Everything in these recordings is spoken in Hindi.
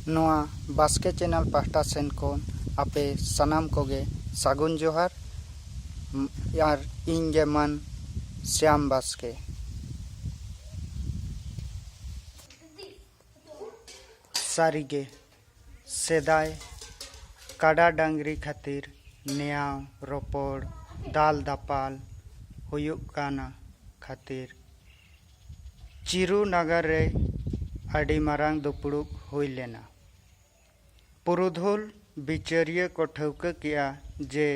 नोआ बास्के चैनल पास्टा सेन कोन आपे सनाम कोगे सागुन जोहार यार इंगे मन श्याम बास्के सारीगे सेदाय काडा डांगरी खातिर न्याव रोपड़ दाल दापाल हुयुग काना खातिर चिरू नगर रे आडी मारांग दुपुड़ुक हुई लेना पुरुधुल बिचारिया को ठौका किया जे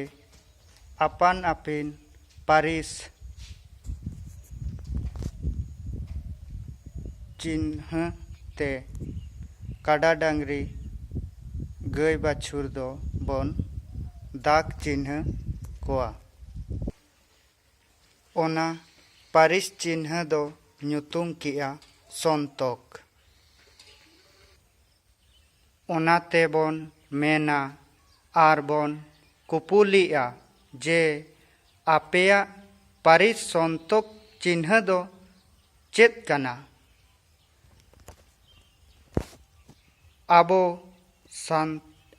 अपन अपिन पारिस चिन्ह ते काडा डांगरी गई बाछुर दो बन दाग चिन्ह कोआ ओना पारिस चिन्ह दो ᱧᱩᱛᱩᱢ किया संतोक ओनाते बोन मेना आर बोन कुपुलिया जे आपेया पारिस संतोक चिन्ह दो चेत कना आबो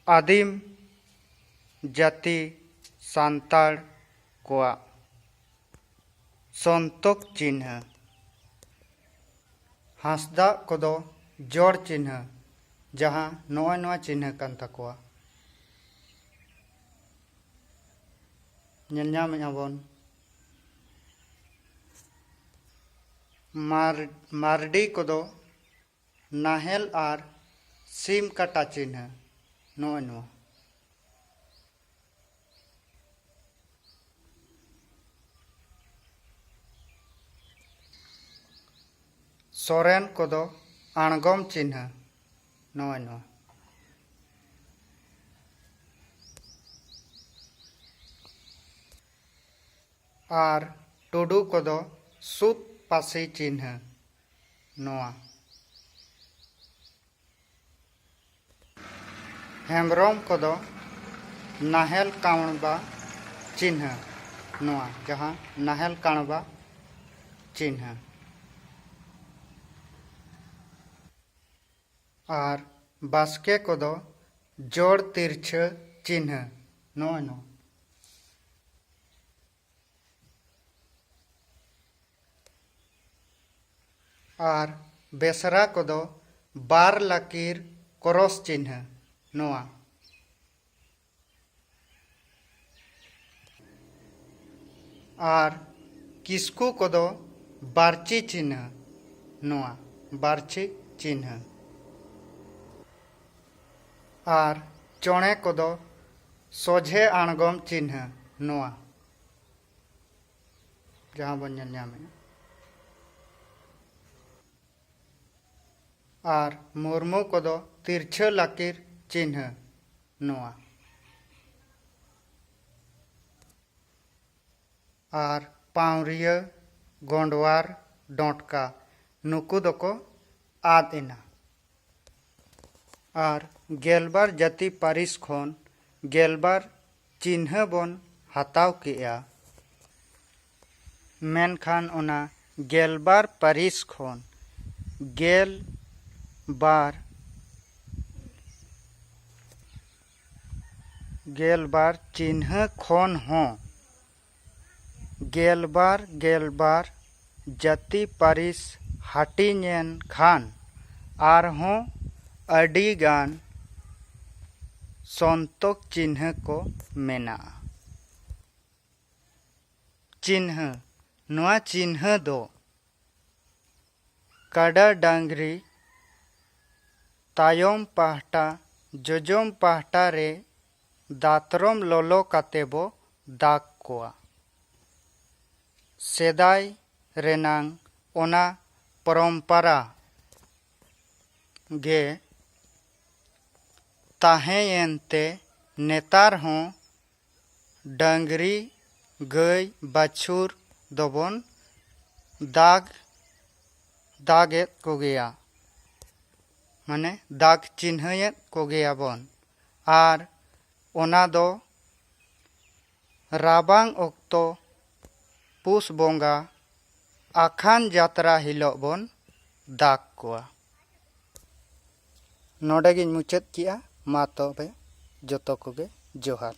आदिम जाति सांताड़ कोआ संतोक चिन्ह हांसदा कोदो जोड़ चिन्ह जहाँ नवा चिन्ह कान तकोआ बन मारडी कोदो नाहेल आर सीम काटा चिन्ह नवा सोरेन कोदो आणगम चिन्ह नवा आर टुडू कोदो सुत पासी चिन्ह नवा हेम्ब्रम कोदो नाहेल काणबा चिन्ह नवा जहाँ नाहेल काणबा चिन्ह आर बास्के कोदो जोड़ तीर्छ चिन्ह नवा आर बेसरा कोदो बार लकीर क्रॉस चिन्ह नवा आर किस्कू कोदो बारची चिन्ह नवा बारची चिन्ह आर चोणे कोदो सोझे आणगम चिन्ह नवा जहाँ बन नामे आर मुर्मू कोदो तीर्छ लकीर चिन्ह नवा आर पावरिया गोंडवार डोंटका नुकु दोको आद एना आर गेलबार जाति पारिस खोन गेलबार चिन्ह बन हताव किया मेनखान ओना गेलबार पारिस खोन गेलबार चिन्ह खोन हो गेलबार जाति पारिस हाटिनेन खान आर हो अडी गान संतोक चिन्ह को मेना चिन्ह नवा चिन्ह दो काडा डांगरी तायम पाहटा जोजम पाहटा रे दातरम लोलो कातेबो दाग कोआ सेदाय रेनांग ओना परंपरा गे ताहेयेनते नेतार हों डांगरी गई बाछुर दोबन दागेत को गया माने दाग चिन्हयेत को गया बन आर ओना दो राबांग ओक्तो पुस बोंगा आखान जात्रा हिलो बन दाग कोआ नोडेगिन मुचाद किया मा तबे जतो कोगे जोहार।